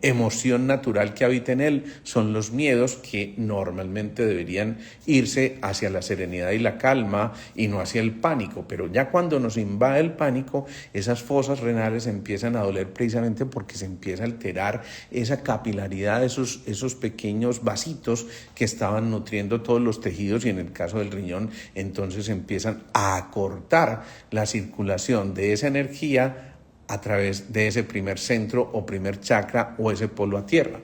emoción natural que habita en él son los miedos, que normalmente deberían irse hacia la serenidad y la calma y no hacia el pánico. Pero ya cuando nos invade el pánico, esas fosas renales empiezan a doler precisamente porque se empieza a alterar esa capilaridad, esos pequeños vasitos que estaban nutriendo todos los tejidos, y en el caso del riñón entonces empiezan a acortar la circulación de esa energía a través de ese primer centro o primer chakra o ese polo a tierra.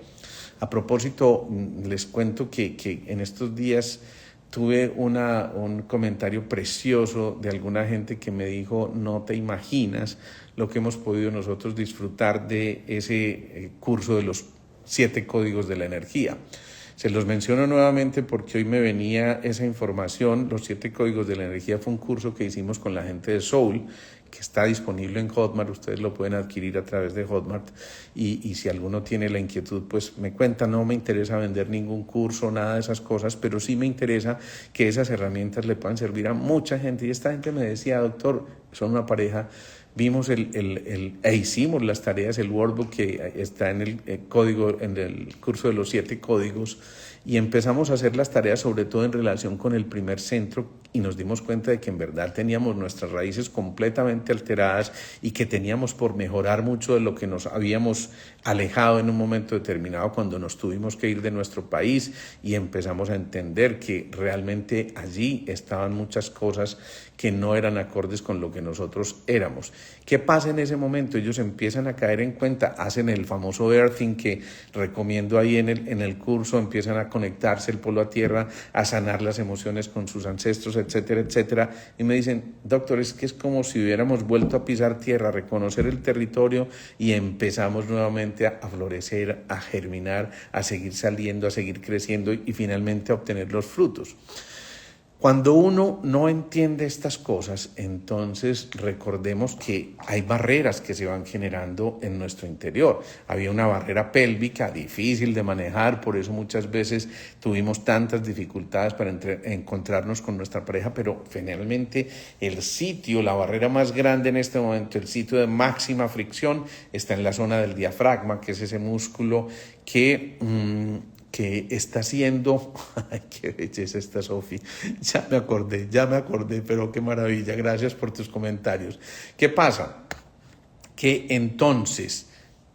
A propósito, les cuento que en estos días tuve un comentario precioso de alguna gente que me dijo: no te imaginas lo que hemos podido nosotros disfrutar de ese curso de los 7 códigos de la energía. Se los menciono nuevamente porque hoy me venía esa información. Los 7 códigos de la energía fue un curso que hicimos con la gente de Soul, que está disponible en Hotmart. Ustedes lo pueden adquirir a través de Hotmart, y si alguno tiene la inquietud, pues me cuenta. No me interesa vender ningún curso, nada de esas cosas, pero sí me interesa que esas herramientas le puedan servir a mucha gente. Y esta gente me decía: doctor, son una pareja vimos e hicimos las tareas, el workbook que está en el código, en el curso de los 7 códigos, y empezamos a hacer las tareas sobre todo en relación con el primer centro, y nos dimos cuenta de que en verdad teníamos nuestras raíces completamente alteradas y que teníamos por mejorar mucho de lo que nos habíamos alejado en un momento determinado cuando nos tuvimos que ir de nuestro país, y empezamos a entender que realmente allí estaban muchas cosas que no eran acordes con lo que nosotros éramos. ¿Qué pasa en ese momento? Ellos empiezan a caer en cuenta, hacen el famoso earthing que recomiendo ahí en el curso, empiezan a conectarse el polo a tierra, a sanar las emociones con sus ancestros, etcétera, etcétera. Y me dicen, doctor, es que es como si hubiéramos vuelto a pisar tierra, a reconocer el territorio, y empezamos nuevamente a florecer, a germinar, a seguir saliendo, a seguir creciendo y finalmente a obtener los frutos. Cuando uno no entiende estas cosas, entonces recordemos que hay barreras que se van generando en nuestro interior. Había una barrera pélvica difícil de manejar, por eso muchas veces tuvimos tantas dificultades para encontrarnos con nuestra pareja, pero finalmente el sitio, la barrera más grande en este momento, el sitio de máxima fricción, está en la zona del diafragma, que es ese músculo que está haciendo, ay, qué belleza esta Sofi, ya me acordé, pero qué maravilla, gracias por tus comentarios. ¿Qué pasa? Que entonces,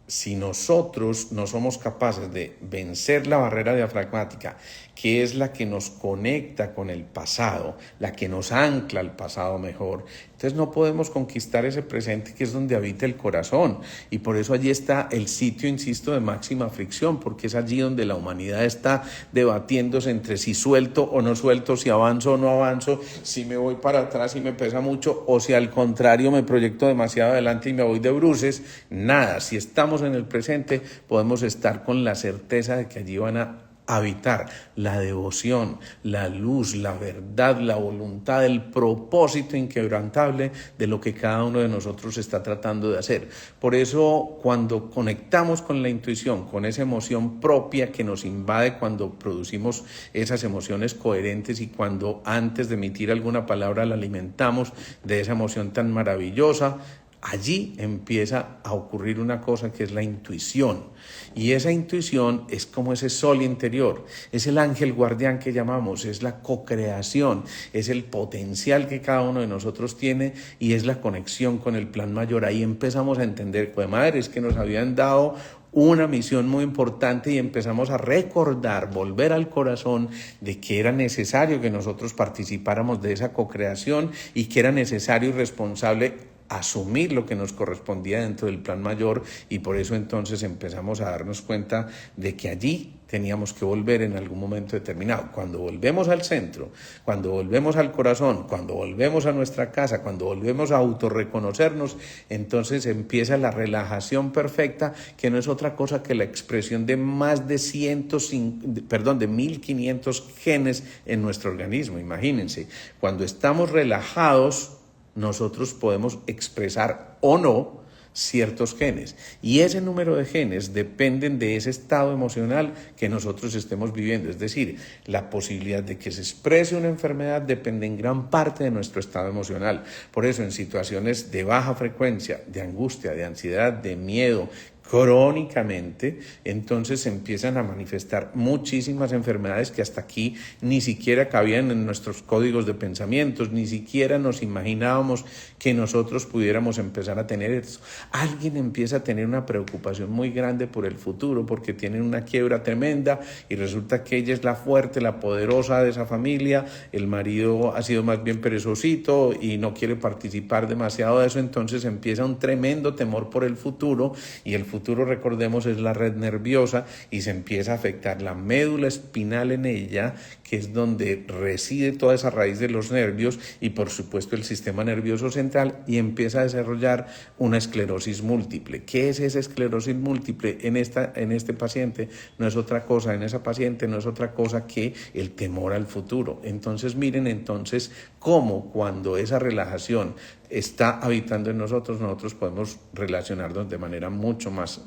si nosotros no somos capaces de vencer la barrera diafragmática, que es la que nos conecta con el pasado, la que nos ancla al pasado mejor, entonces no podemos conquistar ese presente que es donde habita el corazón, y por eso allí está el sitio, insisto, de máxima fricción, porque es allí donde la humanidad está debatiéndose entre si suelto o no suelto, si avanzo o no avanzo, si me voy para atrás y me pesa mucho, o si al contrario me proyecto demasiado adelante y me voy de bruces. Nada, si estamos en el presente podemos estar con la certeza de que allí van a habitar la devoción, la luz, la verdad, la voluntad, el propósito inquebrantable de lo que cada uno de nosotros está tratando de hacer. Por eso, cuando conectamos con la intuición, con esa emoción propia que nos invade cuando producimos esas emociones coherentes, y cuando antes de emitir alguna palabra la alimentamos de esa emoción tan maravillosa, allí empieza a ocurrir una cosa que es la intuición. Y esa intuición es como ese sol interior, es el ángel guardián que llamamos, es la cocreación, es el potencial que cada uno de nosotros tiene, y es la conexión con el plan mayor. Ahí empezamos a entender, pues madre, es que nos habían dado una misión muy importante, y empezamos a recordar, volver al corazón de que era necesario que nosotros participáramos de esa cocreación, y que era necesario y responsable asumir lo que nos correspondía dentro del plan mayor. Y por eso entonces empezamos a darnos cuenta de que allí teníamos que volver en algún momento determinado. Cuando volvemos al centro, cuando volvemos al corazón, cuando volvemos a nuestra casa, cuando volvemos a autorreconocernos, entonces empieza la relajación perfecta, que no es otra cosa que la expresión de más de 1500 genes en nuestro organismo. Imagínense, cuando estamos relajados, nosotros podemos expresar o no ciertos genes, y ese número de genes dependen de ese estado emocional que nosotros estemos viviendo. Es decir, la posibilidad de que se exprese una enfermedad depende en gran parte de nuestro estado emocional. Por eso, en situaciones de baja frecuencia, de angustia, de ansiedad, de miedo, crónicamente, entonces se empiezan a manifestar muchísimas enfermedades que hasta aquí ni siquiera cabían en nuestros códigos de pensamientos, ni siquiera nos imaginábamos que nosotros pudiéramos empezar a tener eso. Alguien empieza a tener una preocupación muy grande por el futuro, porque tienen una quiebra tremenda, y resulta que ella es la fuerte, la poderosa de esa familia, el marido ha sido más bien perezosito y no quiere participar demasiado de eso, entonces empieza un tremendo temor por el futuro, y el futuro, recordemos, es la red nerviosa, y se empieza a afectar la médula espinal en ella, que es donde reside toda esa raíz de los nervios, y por supuesto el sistema nervioso central, y empieza a desarrollar una esclerosis múltiple. ¿Qué es esa esclerosis múltiple? En este paciente no es otra cosa, en esa paciente no es otra cosa que el temor al futuro. Entonces miren cómo cuando esa relajación está habitando en nosotros podemos relacionarnos de manera mucho más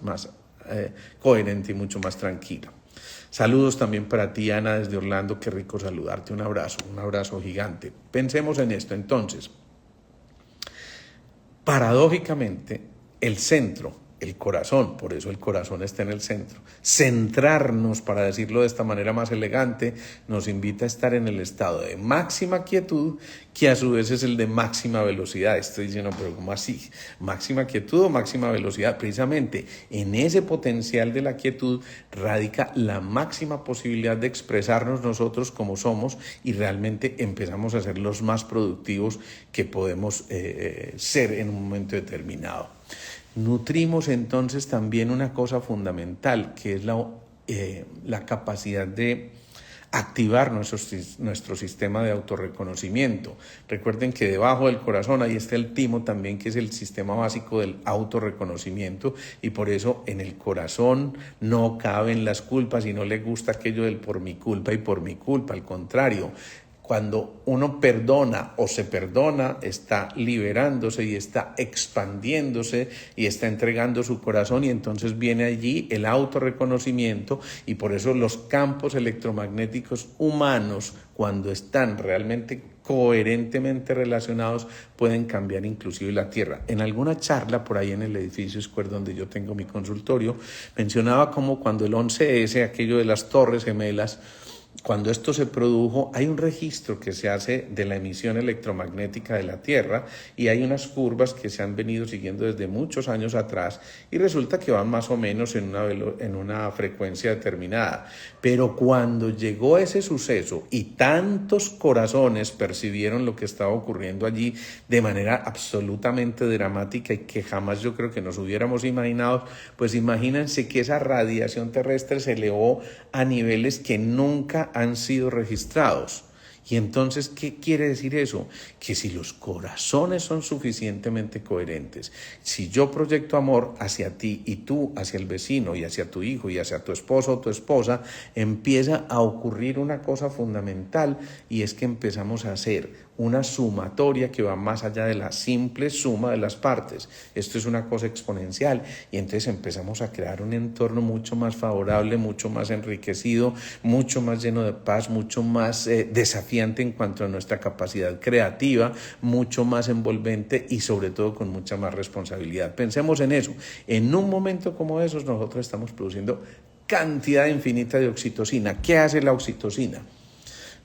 coherente y mucho más tranquila. Saludos también para ti, Ana, desde Orlando. Qué rico saludarte. Un abrazo gigante. Pensemos en esto entonces. Paradójicamente, el centro, el corazón, por eso el corazón está en el centro, centrarnos, para decirlo de esta manera más elegante, nos invita a estar en el estado de máxima quietud, que a su vez es el de máxima velocidad. Estoy diciendo, pero ¿cómo así? ¿Máxima quietud o máxima velocidad? Precisamente en ese potencial de la quietud radica la máxima posibilidad de expresarnos nosotros como somos y realmente empezamos a ser los más productivos que podemos ser en un momento determinado. Nutrimos entonces también una cosa fundamental, que es la capacidad de activar nuestro sistema de autorreconocimiento. Recuerden que debajo del corazón ahí está el timo también, que es el sistema básico del autorreconocimiento, y por eso en el corazón no caben las culpas y no le gusta aquello del por mi culpa y por mi culpa. Al contrario, cuando uno perdona o se perdona, está liberándose y está expandiéndose y está entregando su corazón, y entonces viene allí el autorreconocimiento, y por eso los campos electromagnéticos humanos, cuando están realmente coherentemente relacionados, pueden cambiar inclusive la Tierra. En alguna charla por ahí en el edificio Square, donde yo tengo mi consultorio, mencionaba cómo cuando el 11S, aquello de las Torres Gemelas, cuando esto se produjo, hay un registro que se hace de la emisión electromagnética de la Tierra, y hay unas curvas que se han venido siguiendo desde muchos años atrás, y resulta que van más o menos en una frecuencia determinada. Pero cuando llegó ese suceso y tantos corazones percibieron lo que estaba ocurriendo allí de manera absolutamente dramática y que jamás yo creo que nos hubiéramos imaginado, pues imagínense que esa radiación terrestre se elevó a niveles que nunca han sido registrados. Y entonces, ¿qué quiere decir eso? Que si los corazones son suficientemente coherentes, si yo proyecto amor hacia ti y tú hacia el vecino y hacia tu hijo y hacia tu esposo o tu esposa, empieza a ocurrir una cosa fundamental, y es que empezamos a hacer una sumatoria que va más allá de la simple suma de las partes. Esto es una cosa exponencial, y entonces empezamos a crear un entorno mucho más favorable, mucho más enriquecido, mucho más lleno de paz, mucho más desafiante en cuanto a nuestra capacidad creativa, mucho más envolvente y sobre todo con mucha más responsabilidad. Pensemos en eso. En un momento como esos, nosotros estamos produciendo cantidad infinita de oxitocina. ¿Qué hace la oxitocina?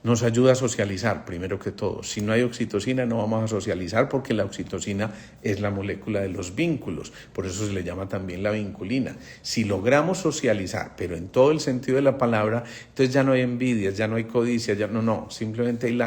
Nos ayuda a socializar, primero que todo. Si no hay oxitocina, no vamos a socializar, porque la oxitocina es la molécula de los vínculos, por eso se le llama también la vinculina. Si logramos socializar, pero en todo el sentido de la palabra, entonces ya no hay envidias, ya no hay codicia, simplemente hay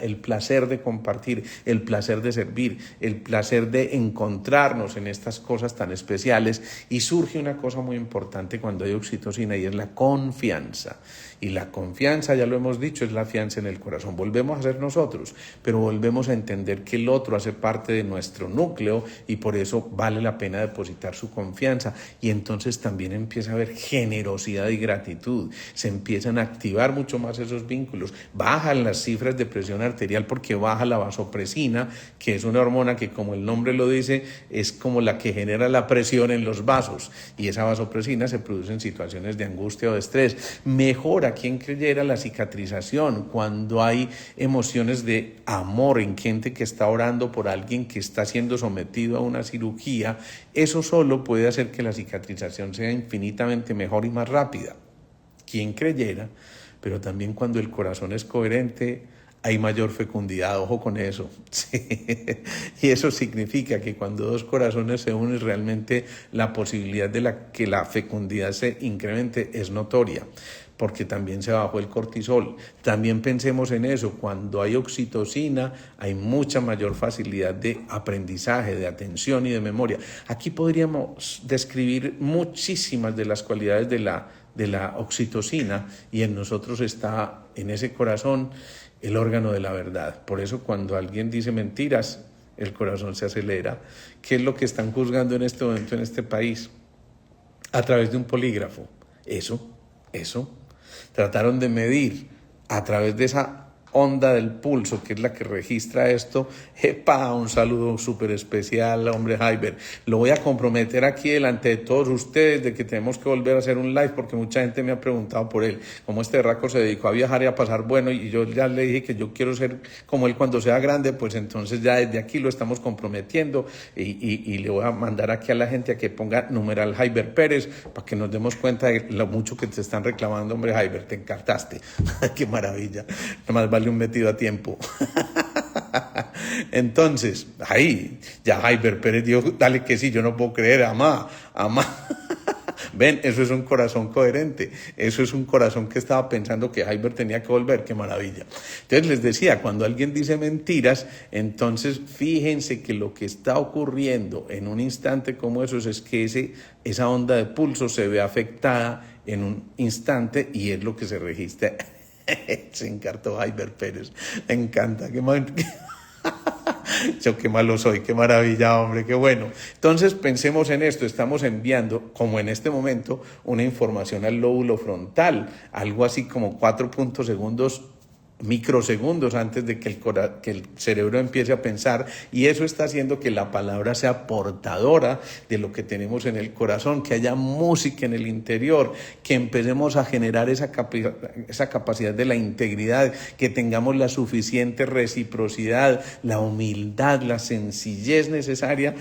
el placer de compartir, el placer de servir, el placer de encontrarnos en estas cosas tan especiales, y surge una cosa muy importante cuando hay oxitocina, y es la confianza. Y la confianza, ya lo hemos dicho, es la fianza en el corazón. Volvemos a ser nosotros, pero volvemos a entender que el otro hace parte de nuestro núcleo, y por eso vale la pena depositar su confianza. Y entonces también empieza a haber generosidad y gratitud. Se empiezan a activar mucho más esos vínculos. Bajan las cifras de presión arterial porque baja la vasopresina, que es una hormona que, como el nombre lo dice, es como la que genera la presión en los vasos. Y esa vasopresina se produce en situaciones de angustia o de estrés. Mejora, quien creyera, la cicatrización cuando hay emociones de amor en gente que está orando por alguien que está siendo sometido a una cirugía. Eso solo puede hacer que la cicatrización sea infinitamente mejor y más rápida. Quien creyera. Pero también cuando el corazón es coherente, hay mayor fecundidad, ojo con eso. Sí. Y eso significa que cuando dos corazones se unen, realmente la posibilidad de que la fecundidad se incremente es notoria, porque también se bajó el cortisol. También pensemos en eso, cuando hay oxitocina hay mucha mayor facilidad de aprendizaje, de atención y de memoria. Aquí podríamos describir muchísimas de las cualidades de la oxitocina, y en nosotros está, en ese corazón, el órgano de la verdad. Por eso cuando alguien dice mentiras, el corazón se acelera. ¿Qué es lo que están juzgando en este momento en este país? A través de un polígrafo. Eso. Trataron de medir a través de esa onda del pulso, que es la que registra esto. ¡Epa! Un saludo súper especial, hombre Hyber. Lo voy a comprometer aquí delante de todos ustedes de que tenemos que volver a hacer un live porque mucha gente me ha preguntado por él. Como este raco se dedicó a viajar y a pasar bueno y yo ya le dije que yo quiero ser como él cuando sea grande, pues entonces ya desde aquí lo estamos comprometiendo y le voy a mandar aquí a la gente a que ponga numeral Hyber Pérez para que nos demos cuenta de lo mucho que te están reclamando, hombre Hyber, te encartaste. ¡Qué maravilla! Nada más vale un metido a tiempo. Entonces, ahí, ya Hyber Pérez dijo, dale que sí, yo no puedo creer, amá. Ven, eso es un corazón coherente, eso es un corazón que estaba pensando que Hyber tenía que volver, qué maravilla. Entonces les decía, cuando alguien dice mentiras, entonces fíjense que lo que está ocurriendo en un instante como eso es que esa onda de pulso se ve afectada en un instante y es lo que se registra. Se encartó Hyber Pérez, me encanta, yo qué malo soy, qué maravilla, hombre, qué bueno. Entonces pensemos en esto, estamos enviando, como en este momento, una información al lóbulo frontal, algo así como 4 segundos, microsegundos antes de que el cerebro empiece a pensar, y eso está haciendo que la palabra sea portadora de lo que tenemos en el corazón, que haya música en el interior, que empecemos a generar esa capacidad de la integridad, que tengamos la suficiente reciprocidad, la humildad, la sencillez necesaria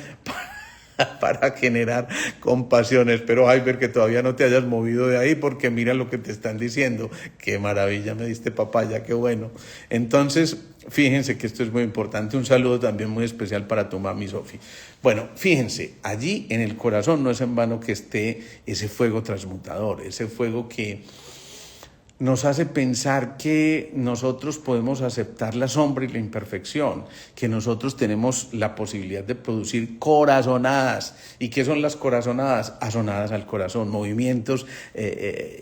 para generar compasión. Espero, Hyber, que todavía no te hayas movido de ahí porque mira lo que te están diciendo. Qué maravilla, me diste papaya, qué bueno. Entonces, fíjense que esto es muy importante. Un saludo también muy especial para tu mami, Sofi. Bueno, fíjense, allí en el corazón no es en vano que esté ese fuego transmutador, ese fuego que nos hace pensar que nosotros podemos aceptar la sombra y la imperfección, que nosotros tenemos la posibilidad de producir corazonadas. ¿Y qué son las corazonadas? Asonadas al corazón, movimientos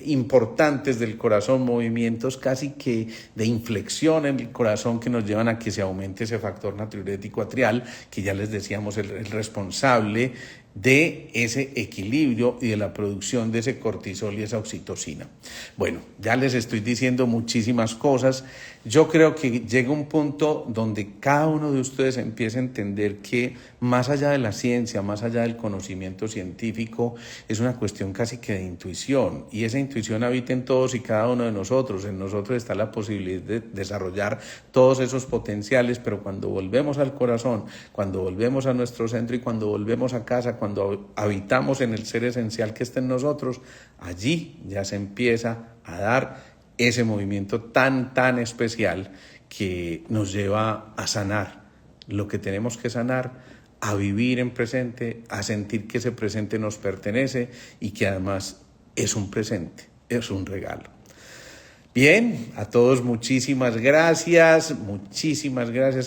importantes del corazón, movimientos casi que de inflexión en el corazón que nos llevan a que se aumente ese factor natriurético atrial, que ya les decíamos el responsable de ese equilibrio y de la producción de ese cortisol y esa oxitocina. Bueno, ya les estoy diciendo muchísimas cosas. Yo creo que llega un punto donde cada uno de ustedes empieza a entender que más allá de la ciencia, más allá del conocimiento científico, es una cuestión casi que de intuición, y esa intuición habita en todos y cada uno de nosotros. En nosotros está la posibilidad de desarrollar todos esos potenciales, pero cuando volvemos al corazón, cuando volvemos a nuestro centro y cuando volvemos a casa, cuando habitamos en el ser esencial que está en nosotros, allí ya se empieza a dar ese movimiento tan especial que nos lleva a sanar lo que tenemos que sanar, a vivir en presente, a sentir que ese presente nos pertenece y que además es un presente, es un regalo. Bien, a todos muchísimas gracias,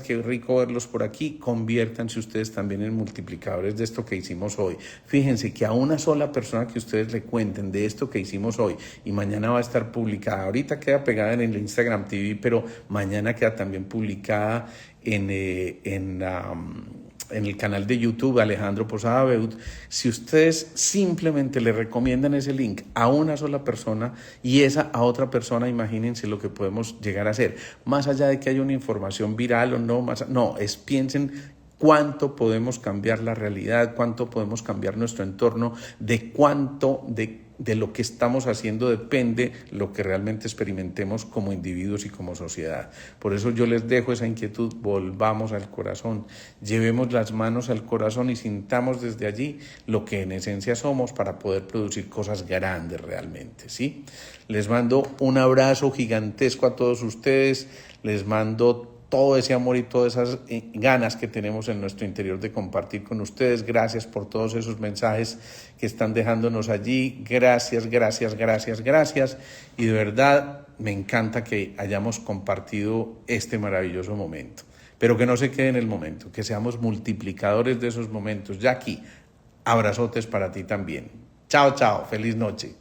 qué rico verlos por aquí. Conviértanse ustedes también en multiplicadores de esto que hicimos hoy. Fíjense que a una sola persona que ustedes le cuenten de esto que hicimos hoy y mañana va a estar publicada, ahorita queda pegada en el Instagram TV, pero mañana queda también publicada en el canal de YouTube Alejandro Posada Beut. Si ustedes simplemente le recomiendan ese link a una sola persona y esa a otra persona, imagínense lo que podemos llegar a hacer. Más allá de que haya una información viral o no, piensen cuánto podemos cambiar la realidad, cuánto podemos cambiar nuestro entorno, de lo que estamos haciendo depende lo que realmente experimentemos como individuos y como sociedad. Por eso yo les dejo esa inquietud, volvamos al corazón, llevemos las manos al corazón y sintamos desde allí lo que en esencia somos para poder producir cosas grandes realmente, ¿sí? Les mando un abrazo gigantesco a todos ustedes, les mando todo ese amor y todas esas ganas que tenemos en nuestro interior de compartir con ustedes. Gracias por todos esos mensajes que están dejándonos allí. Gracias. Y de verdad me encanta que hayamos compartido este maravilloso momento. Pero que no se quede en el momento, que seamos multiplicadores de esos momentos. Jackie, abrazotes para ti también. Chao, feliz noche.